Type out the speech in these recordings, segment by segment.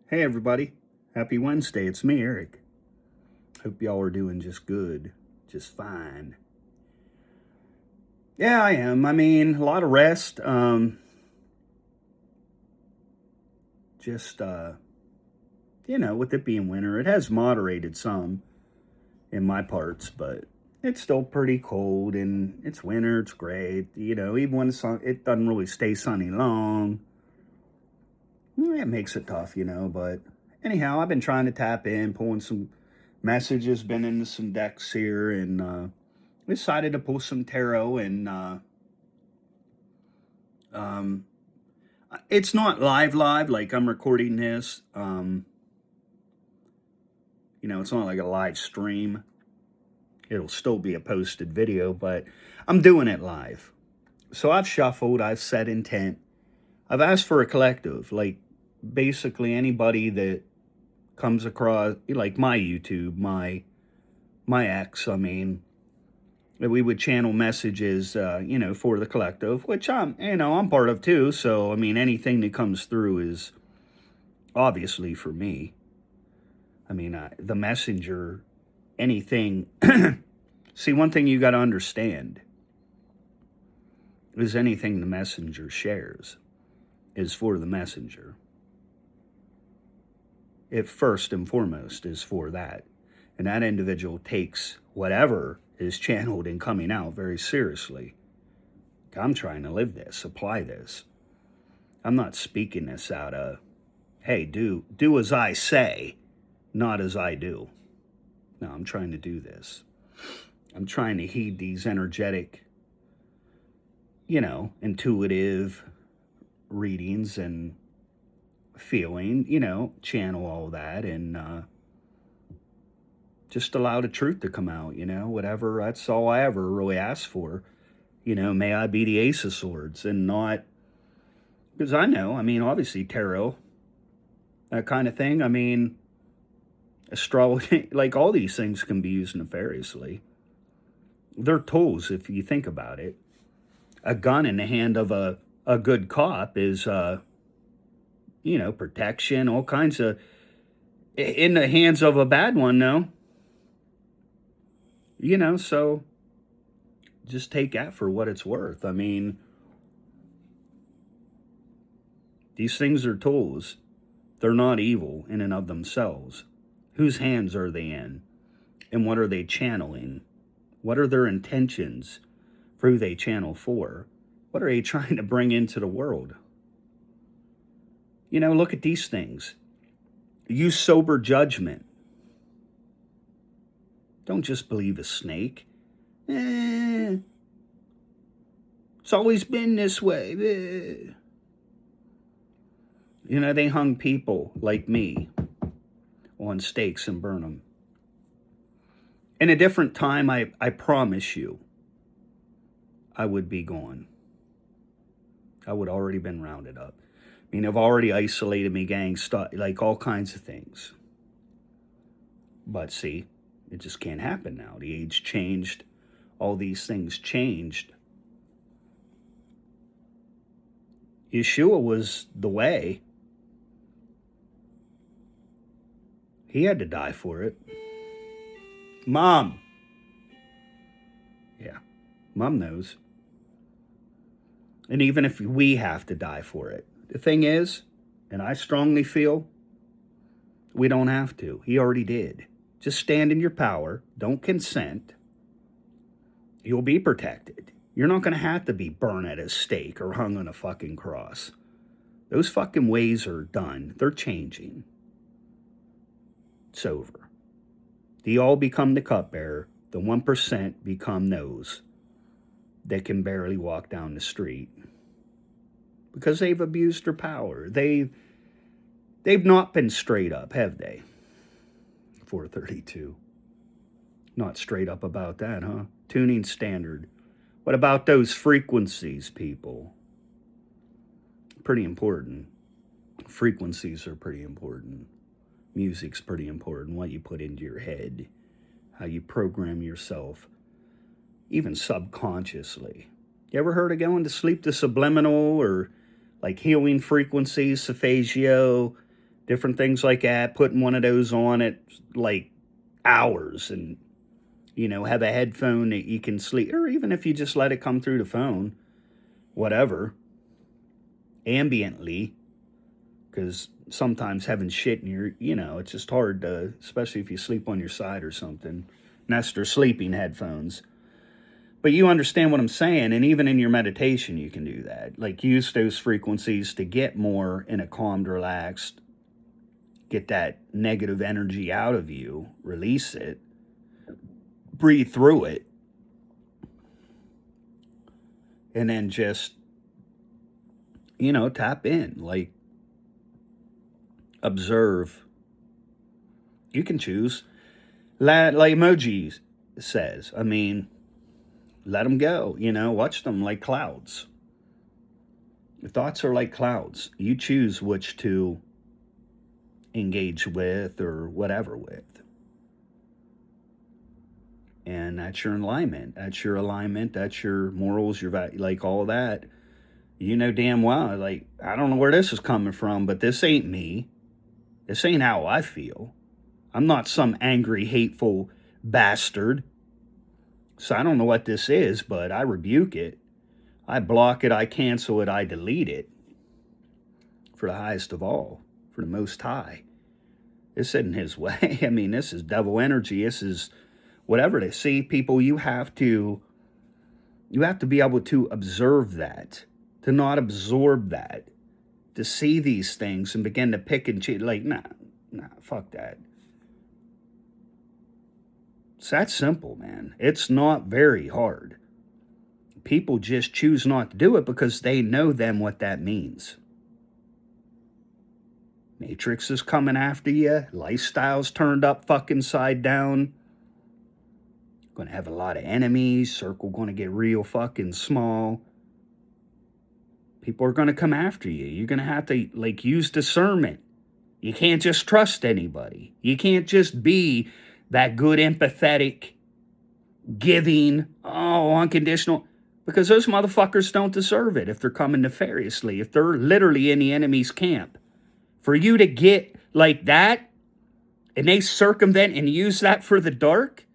Hey everybody, happy Wednesday. It's me, Eric. Hope y'all are doing just good, just fine. Yeah, I am. I mean, a lot of rest. Just with it being winter, it has moderated some in my parts, but it's still pretty cold and it's winter. It's great. Even when it doesn't really stay sunny long, it makes it tough. But anyhow, I've been trying to tap in, pulling some messages, been into some decks here, and decided to pull some tarot. And um, it's not live like I'm recording this. It's not like a live stream. It'll still be a posted video, but I'm doing it live. So I've shuffled, I've set intent, I've asked for a collective, like basically anybody that comes across, like my YouTube, my ex. I mean, that we would channel messages, for the collective, which I'm part of too. So, I mean, anything that comes through is obviously for me. I mean, the messenger, anything. See, one thing you got to understand is anything the messenger shares is for the messenger. It first and foremost is for that. And that individual takes whatever is channeled and coming out very seriously. I'm trying to live this, apply this. I'm not speaking this out of, hey, do as I say, not as I do. No, I'm trying to do this. I'm trying to heed these energetic, intuitive readings and feeling, channel all that and just allow the truth to come out, whatever. That's all I ever really asked for. May I be the Ace of Swords and not, because I know, I mean, obviously tarot, that kind of thing. I mean, astrology, like all these things can be used nefariously. They're tools if you think about it. A gun in the hand of a good cop is, protection, all kinds of, in the hands of a bad one, no. So just take that for what it's worth. I mean, these things are tools. They're not evil in and of themselves. Whose hands are they in? And what are they channeling? What are their intentions for who they channel for? What are they trying to bring into the world? Look at these things. Use sober judgment. Don't just believe a snake. It's always been this way. They hung people like me on stakes and burn them. In a different time, I promise you, I would be gone. I would already been rounded up. I mean, I've already isolated me, gang stuff, like all kinds of things. But see, it just can't happen now. The age changed. All these things changed. Yeshua was the way. He had to die for it. Mom. Yeah, Mom knows. And even if we have to die for it, the thing is, and I strongly feel, we don't have to. He already did. Just stand in your power. Don't consent. You'll be protected. You're not going to have to be burned at a stake or hung on a fucking cross. Those fucking ways are done. They're changing. It's over. They all become the cupbearer. The 1% become those that can barely walk down the street because they've abused their power. They've not been straight up, have they? 432. Not straight up about that, huh? Tuning standard. What about those frequencies, people? Pretty important. Frequencies are pretty important. Music's pretty important. What you put into your head, how you program yourself, even subconsciously. You ever heard of going to sleep to subliminal or like healing frequencies, Safaggio, different things like that, putting one of those on at like hours and, have a headphone that you can sleep, or even if you just let it come through the phone, whatever, ambiently, because sometimes having shit in your, it's just hard to, especially if you sleep on your side or something. Nest or sleeping headphones. But you understand what I'm saying, and even in your meditation, you can do that. Like, use those frequencies to get more in a calmed, relaxed, get that negative energy out of you, release it, breathe through it, and then just, tap in, like, observe. You can choose. Like Emoji says, I mean, let them go, watch them like clouds. Your thoughts are like clouds. You choose which to engage with or whatever with. And that's your alignment. That's your alignment. That's your morals, your value, like all that. You know damn well, like, I don't know where this is coming from, but this ain't me. This ain't how I feel. I'm not some angry, hateful bastard. So I don't know what this is, but I rebuke it. I block it, I cancel it, I delete it. For the highest of all, for the Most High. This isn't his way. I mean, this is devil energy. This is whatever they see. People, you have to be able to observe that, to not absorb that, to see these things and begin to pick and choose. Like, nah, fuck that. It's that simple, man. It's not very hard. People just choose not to do it because they know then what that means. Matrix is coming after you. Lifestyle's turned up fucking side down. Going to have a lot of enemies. Circle going to get real fucking small. People are going to come after you. You're going to have to, like, use discernment. You can't just trust anybody. You can't just be that good, empathetic, giving, unconditional, because those motherfuckers don't deserve it if they're coming nefariously, if they're literally in the enemy's camp. For you to get like that, and they circumvent and use that for the dark,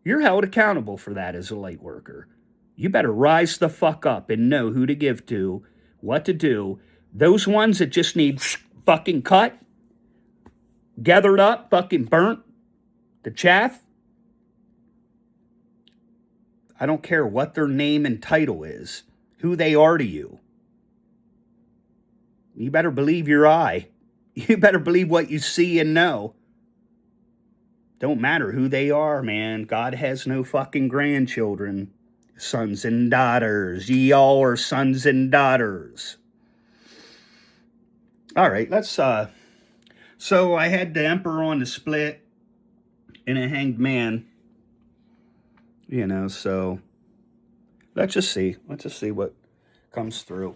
you're held accountable for that as a light worker. You better rise the fuck up and know who to give to, what to do. Those ones that just need fucking cut, gathered up, fucking burnt, the chaff. I don't care what their name and title is, who they are to you. You better believe your eye. You better believe what you see and know. Don't matter who they are, man. God has no fucking grandchildren. Sons and daughters. Ye all are sons and daughters. All right, let's, so I had the Emperor on the split and a Hanged Man. So let's just see. Let's just see what comes through.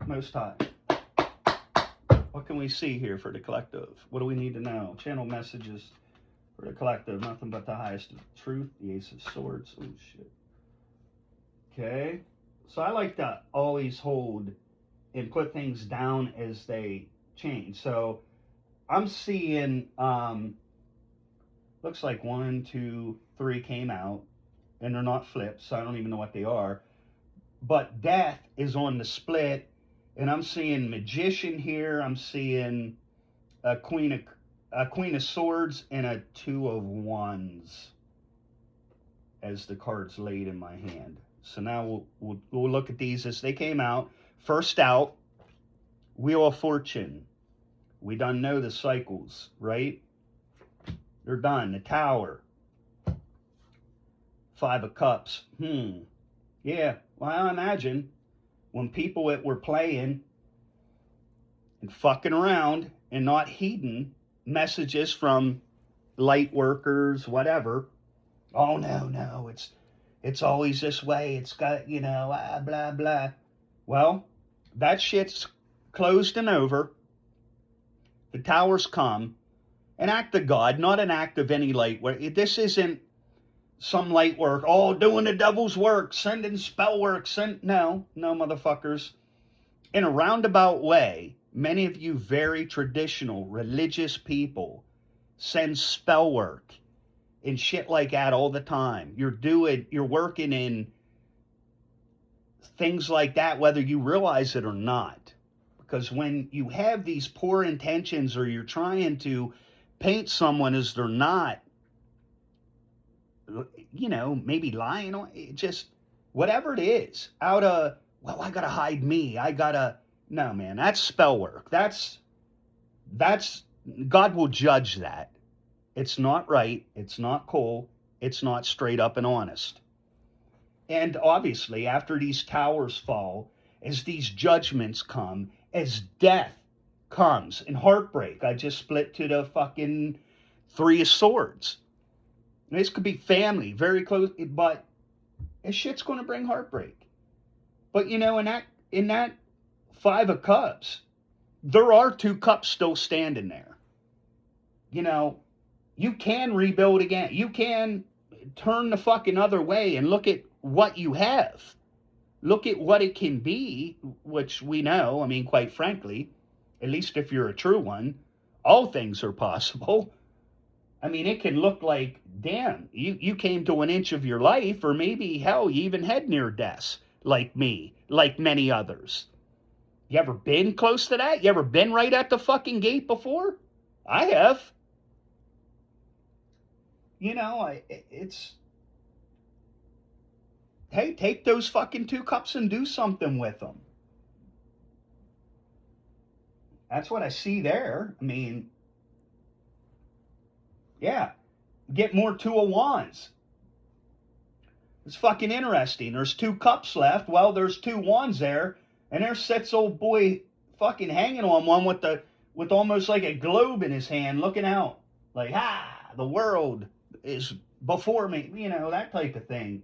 Most High. What can we see here for the collective? What do we need to know? Channel messages for the collective. Nothing but the highest truth. The Ace of Swords. Oh, shit. Okay. So I like to always hold and put things down as they change. So I'm seeing, looks like 1, 2, 3 came out, and they're not flipped, so I don't even know what they are. But Death is on the split, and I'm seeing Magician here. I'm seeing a Queen of Swords and a Two of Wands as the cards laid in my hand. So now we'll look at these as they came out. First out, Wheel of Fortune. We done know the cycles, right? They're done. The Tower. 5 of Cups. Yeah, well, I imagine when people that were playing and fucking around and not heeding messages from light workers, whatever. Oh, no, it's always this way. It's got, blah, blah. Well, that shit's closed and over. The Tower's come. An act of God, not an act of any light work. This isn't some light work. Oh, doing the devil's work, sending spell work. No, motherfuckers. in a roundabout way, many of you very traditional religious people send spell work and shit like that all the time. You're working in things like that, whether you realize it or not. Because when you have these poor intentions or you're trying to paint someone as they're not, maybe lying on it, just whatever it is, out of, well, I gotta hide me. No, man, that's spell work. That's, God will judge that. It's not right. It's not cool. It's not straight up and honest. And obviously, after these towers fall, as these judgments come, as death comes and heartbreak, I just split to the fucking Three of Swords. This could be family, very close, but this shit's going to bring heartbreak. But in that Five of Cups, there are two cups still standing there. You can rebuild again. You can turn the fucking other way and look at what you have. Look at what it can be, which we know, I mean, quite frankly, at least if you're a true one, all things are possible. I mean, it can look like, damn, you came to an inch of your life, or maybe, hell, you even had near deaths, like me, like many others. You ever been close to that? You ever been right at the fucking gate before? I have. It's, hey, take those fucking two cups and do something with them. That's what I see there. I mean, yeah, get more Two of Wands. It's fucking interesting. There's two cups left. Well, there's two wands there, and there sits old boy fucking hanging on one with almost like a globe in his hand, looking out like, the world is before me. That type of thing,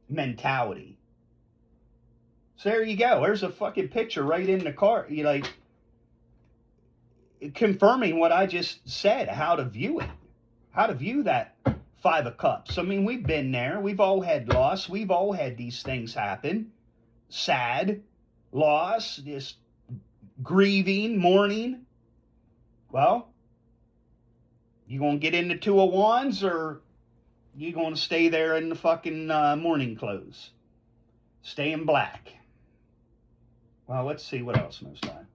mentality. So there you go. There's a fucking picture right in the card. You like confirming what I just said. How to view it. How to view that Five of Cups. I mean, we've been there. We've all had loss. We've all had these things happen. Sad, loss, just grieving, mourning. Well, you going to get into Two of Wands, or you going to stay there in the fucking mourning clothes? Stay in black. Well, let's see what else most time.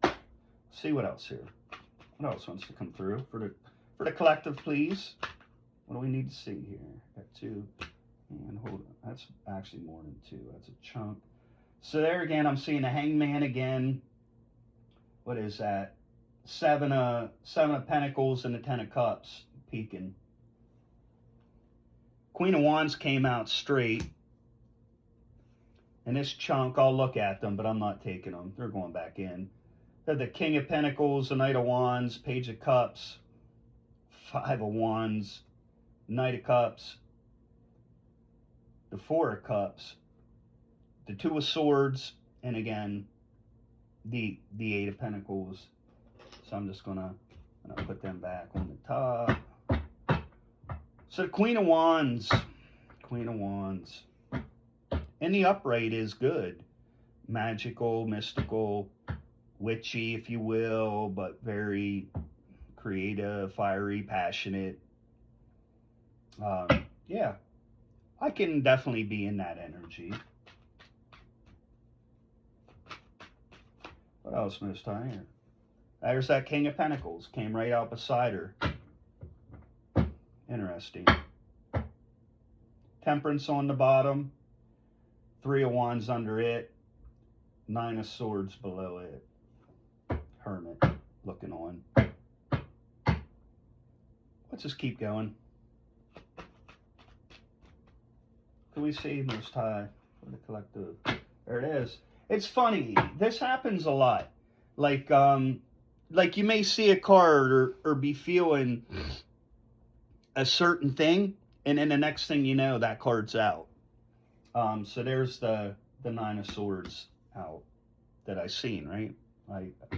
See what else here. What else wants to come through for the collective, please? What do we need to see here? Got two. And hold on. That's actually more than two. That's a chunk. So there again, I'm seeing the Hangman again. What is that? Seven of Pentacles and the Ten of Cups peeking. Queen of Wands came out straight. And this chunk, I'll look at them, but I'm not taking them. They're going back in. They're the King of Pentacles, the Knight of Wands, Page of Cups, Five of Wands, Knight of Cups, the Four of Cups, the Two of Swords, and again, the Eight of Pentacles. So I'm just gonna put them back on the top. So Queen of Wands, and the upright is good, magical, mystical, witchy, if you will, but very creative, fiery, passionate. Yeah, I can definitely be in that energy. What else, Miss Ty? There's that King of Pentacles. Came right out beside her. Interesting. Temperance on the bottom. Three of Wands under it. Nine of Swords below it. Hermit looking on. Let's just keep going. Can we see Most High for the collective? There it is. It's funny. This happens a lot. Like you may see a card or be feeling a certain thing, and then the next thing you know, that card's out. So there's the Nine of Swords out that I seen, right?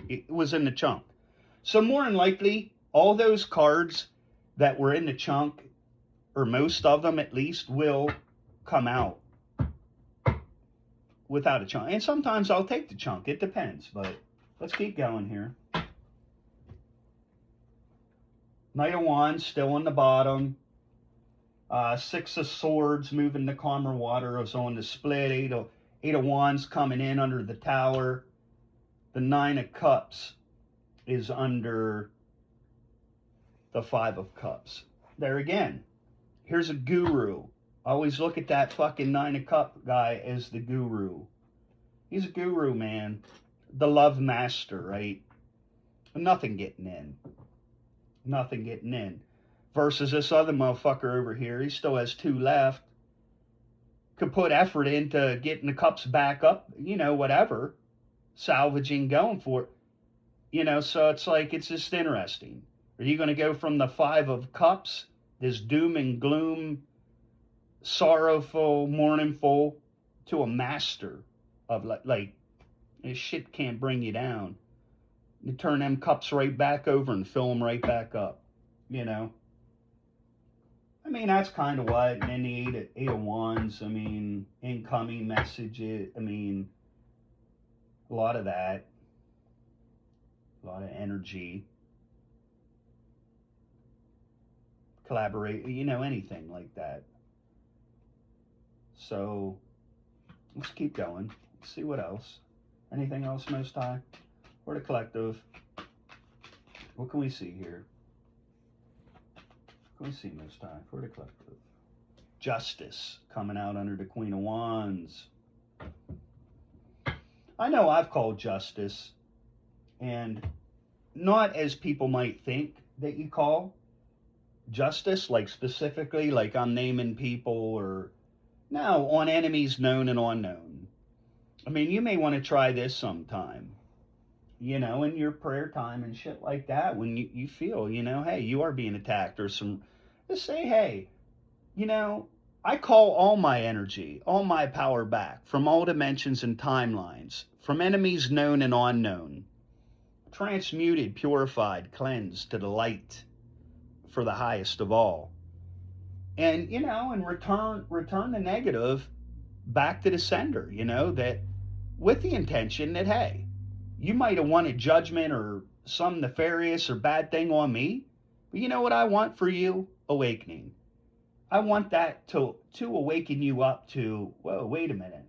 It was in the chunk. So more than likely, all those cards that were in the chunk, or most of them at least, will come out. without a chunk. And sometimes I'll take the chunk. It depends. But let's keep going here. Knight of Wands still on the bottom. Six of Swords moving to calmer water is on the split. Eight of Wands coming in under the Tower. The Nine of Cups is under the Five of Cups. There again, here's a guru. I always look at that fucking Nine of Cup guy as the guru. He's a guru, man. The love master, right? Nothing getting in. Nothing getting in. Versus this other motherfucker over here. He still has two left. Could put effort into getting the cups back up, you know, whatever. Salvaging, going for it. You know, so it's like, it's just interesting. Are you going to go from the Five of Cups, this doom and gloom, sorrowful, mournful, to a master of like this shit can't bring you down. You turn them cups right back over and fill them right back up, you know. I mean, that's kind of what, and then the eight of Wands, I mean, incoming messages, I mean, a lot of that, a lot of energy, collaborate, you know, anything like that. So, let's keep going. Let's see what else. Anything else, Most High? For the collective. What can we see here? What can we see, Most High? For the collective. Justice coming out under the Queen of Wands. I know I've called justice, and not as people might think that you call justice, like specifically, like I'm naming people, or no, on enemies known and unknown. I mean, you may want to try this sometime, you know, in your prayer time and shit like that, when you feel, you know, hey, you are being attacked, or some, just say, hey, you know, I call all my energy, all my power back from all dimensions and timelines, from enemies known and unknown, transmuted, purified, cleansed to the light for the highest of all. And, you know, and return the negative back to the sender, you know, that with the intention that, hey, you might have wanted judgment or some nefarious or bad thing on me, but you know what I want for you? Awakening. I want that to awaken you up to, whoa, wait a minute.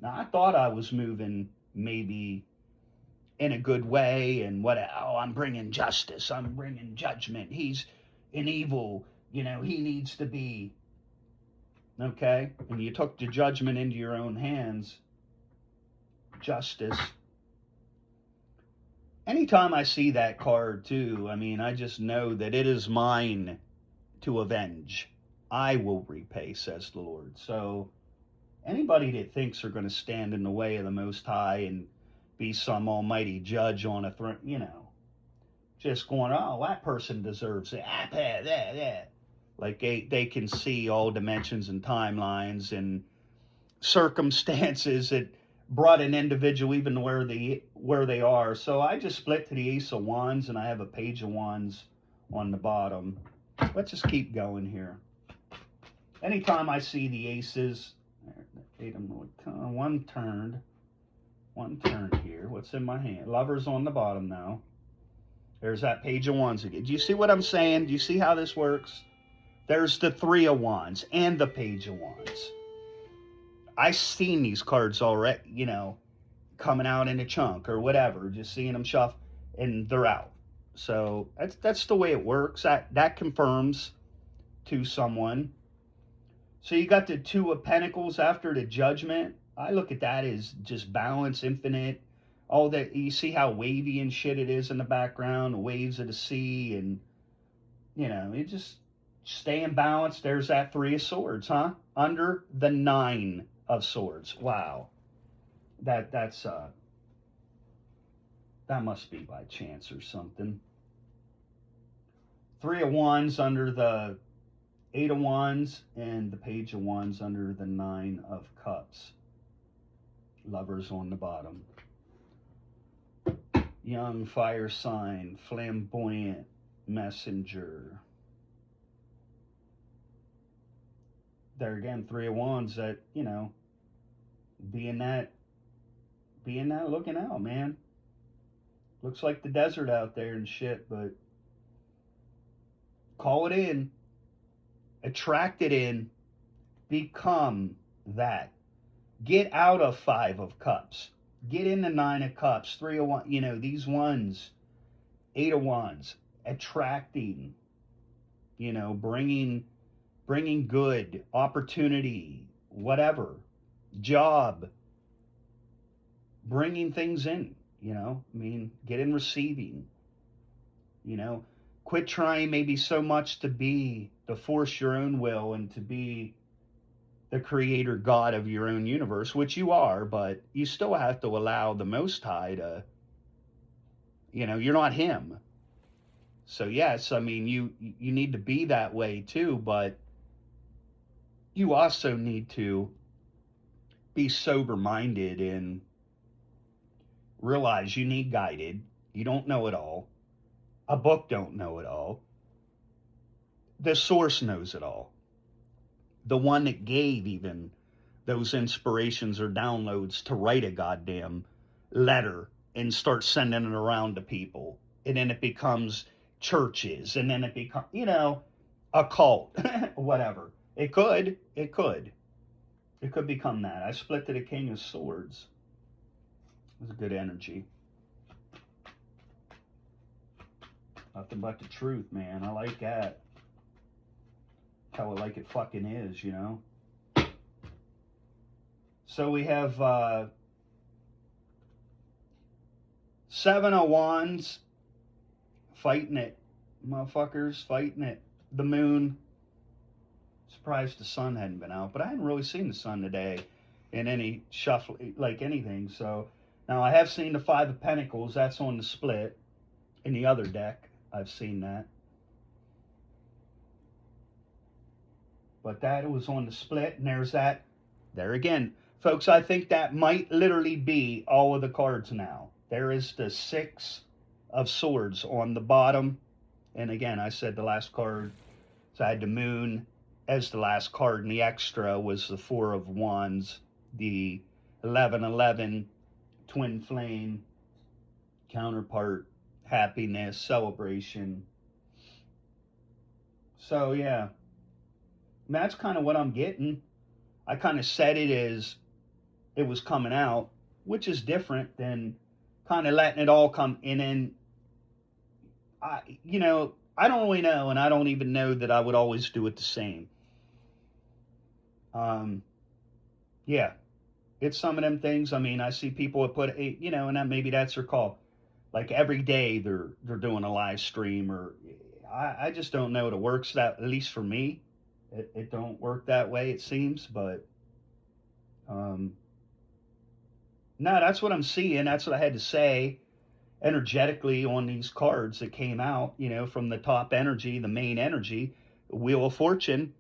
Now, I thought I was moving maybe in a good way, and what, oh, I'm bringing justice, I'm bringing judgment. He's an evil, you know, he needs to be, okay? And you took the judgment into your own hands. Justice. Anytime I see that card, too, I mean, I just know that it is mine to avenge. I will repay, says the Lord. So anybody that thinks they're going to stand in the way of the Most High and be some almighty judge on a throne, you know, just going, oh, that person deserves it. Like they can see all dimensions and timelines and circumstances that brought an individual even where they are. So I just split to the Ace of Wands, and I have a Page of Wands on the bottom. Let's just keep going here. Anytime I see the aces, one turned here. What's in my hand? Lovers on the bottom now. There's that Page of Wands again. Do you see what I'm saying? Do you see how this works? There's the Three of Wands and the Page of Wands. I've seen these cards already, you know, coming out in a chunk or whatever, just seeing them shuffle, and they're out. So that's the way it works. That confirms to someone. So you got the Two of Pentacles after the Judgment. I look at that as just balance, infinite. All that, you see how wavy and shit it is in the background, the waves of the sea, and, you know, it just stay in balance. There's that Three of Swords, huh? Under the Nine of Swords. Wow. That's that must be by chance or something. Three of Wands under the Eight of Wands, and the Page of Wands under the Nine of Cups. Lovers on the bottom. Young fire sign, flamboyant messenger. There again, Three of Wands, that, you know, being that, looking out, man. Looks like the desert out there and shit, but call it in, attract it in, become that. Get out of Five of Cups. Get into Nine of Cups, Three of Wands. These ones, Eight of Wands, attracting. Bringing good opportunity, whatever, job, bringing things in. Get in receiving. Quit trying maybe so much to force your own will and to be the creator God of your own universe, which you are, but you still have to allow the Most High to, you're not him. So yes, you need to be that way too, but you also need to be sober-minded and realize you need guided. You don't know it all. A book don't know it all. The source knows it all. The one that gave even those inspirations or downloads to write a goddamn letter and start sending it around to people. And then it becomes churches, and then it becomes, a cult, whatever. It could become that. I split to the King of Swords. It was a good energy. Nothing but the truth, man. I like that. How I like it fucking is, So we have Seven of Wands, fighting it. Motherfuckers, fighting it. The moon. Surprised the sun hadn't been out, but I hadn't really seen the sun today in any shuffle, like anything. So now I have seen the Five of Pentacles. That's on the split. In the other deck, I've seen that. But that was on the split, and there's that. There again, folks, I think that might literally be all of the cards now. There is the Six of Swords on the bottom. And again, I said the last card, so I had the moon as the last card, and the extra was the Four of Wands, the 1111 twin flame, counterpart, happiness, celebration. So yeah, that's kind of what I'm getting. I kind of said it as it was coming out, which is different than kind of letting it all come in. And I don't really know, and I don't even know that I would always do it the same. Yeah, it's some of them things. I see people that put and that maybe that's their call. Like every day they're doing a live stream, or I just don't know that it works that, at least for me. It don't work that way, it seems, but no, that's what I'm seeing. That's what I had to say energetically on these cards that came out, from the top energy, the main energy, Wheel of Fortune,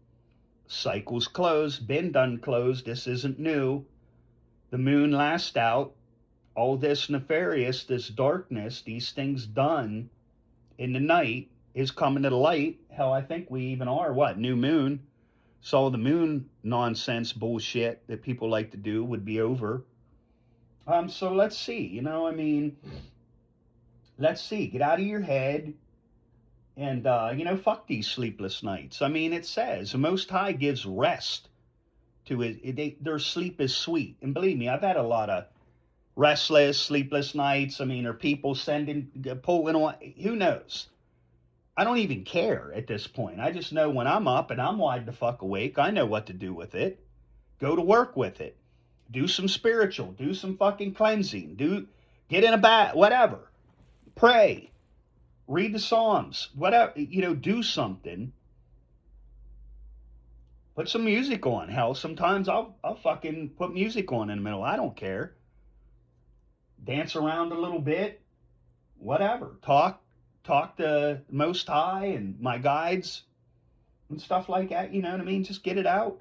cycles closed, been done closed, this isn't new. The moon last out, all this nefarious, this darkness, these things done in the night is coming to the light. Hell, I think we even are, new moon? So the moon nonsense bullshit that people like to do would be over. So let's see, let's see, get out of your head and, fuck these sleepless nights. It says the Most High gives rest to it. Their sleep is sweet. And believe me, I've had a lot of restless, sleepless nights. Are people pulling on, who knows? I don't even care at this point. I just know when I'm up and I'm wide the fuck awake, I know what to do with it. Go to work with it. Do some spiritual. Do some fucking cleansing. Get in a bath, whatever. Pray. Read the Psalms. Whatever. Do something. Put some music on. Hell, sometimes I'll fucking put music on in the middle. I don't care. Dance around a little bit. Whatever. Talk to Most High and my guides and stuff like that. Just get it out.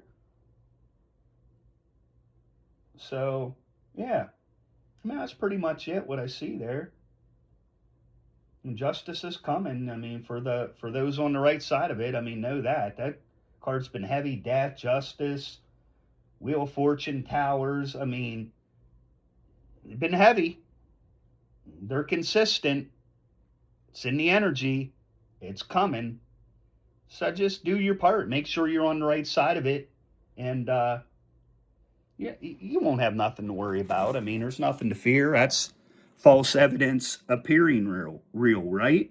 So, yeah. That's pretty much it, what I see there. And justice is coming. For those on the right side of it, know that card's been heavy. Death, justice, Wheel of Fortune towers. I mean, they've been heavy. They're consistent. It's in the energy. It's coming. So just do your part. Make sure you're on the right side of it. And yeah, you won't have nothing to worry about. I mean, there's nothing to fear. That's false evidence appearing real, right?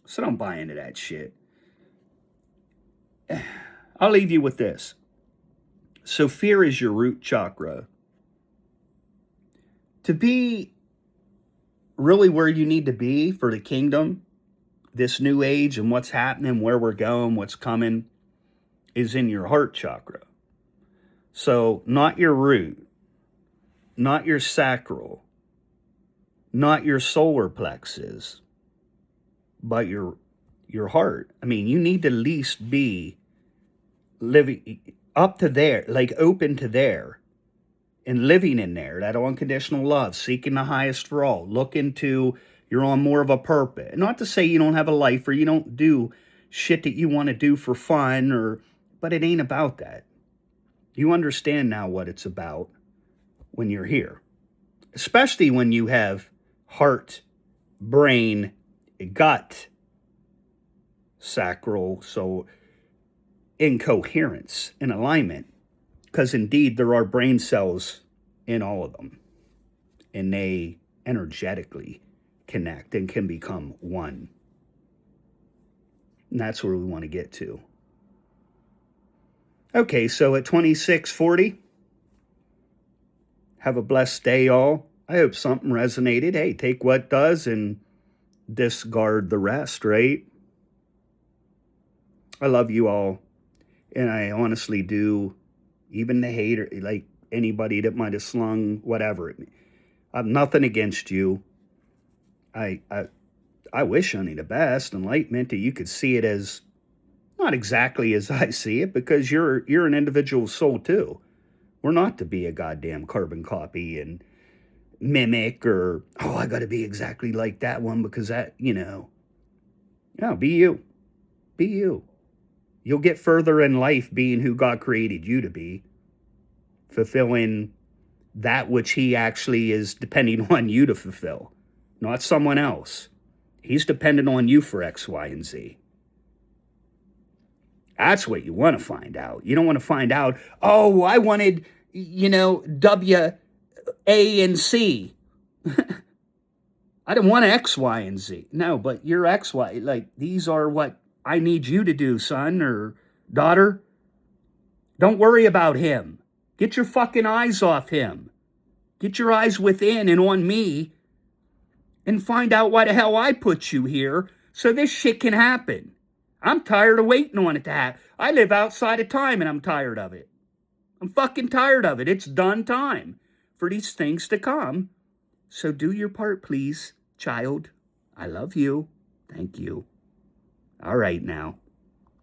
So don't buy into that shit. I'll leave you with this. So fear is your root chakra. To be really where you need to be for the kingdom, this new age and what's happening, where we're going, what's coming, is in your heart chakra. So not your root, not your sacral, not your solar plexus, but your heart. I mean, you need to at least be living up to there, like open to there, and living in there, that unconditional love, seeking the highest for all, looking to, you're on more of a purpose. Not to say you don't have a life or you don't do shit that you want to do for fun, but it ain't about that. You understand now what it's about when you're here, especially when you have heart, brain, gut, sacral, so in coherence, in alignment, because indeed there are brain cells in all of them, and they energetically connect and can become one. And that's where we want to get to. Okay, so at 2640, have a blessed day, all. I hope something resonated. Hey, take what does and discard the rest, right? I love you all. And I honestly do. Even the hater, like anybody that might have slung whatever at me. I have nothing against you. I wish only the best. Enlightenment, that you could see it as not exactly as I see it, because you're an individual soul too. We're not to be a goddamn carbon copy and mimic, or, oh, I got to be exactly like that one because that, no, be you. Be you. You'll get further in life being who God created you to be, fulfilling that which he actually is depending on you to fulfill, not someone else. He's dependent on you for X, Y, and Z. That's what you want to find out. You don't want to find out, oh, I wanted, W, A, and C. I didn't want X, Y, and Z. No, but you're X, Y. Like, these are what I need you to do, son or daughter. Don't worry about him. Get your fucking eyes off him. Get your eyes within and on me, and find out why the hell I put you here so this shit can happen. I'm tired of waiting on it to happen. I live outside of time and I'm tired of it. I'm fucking tired of it. It's done time for these things to come. So do your part, please, child. I love you. Thank you. All right now.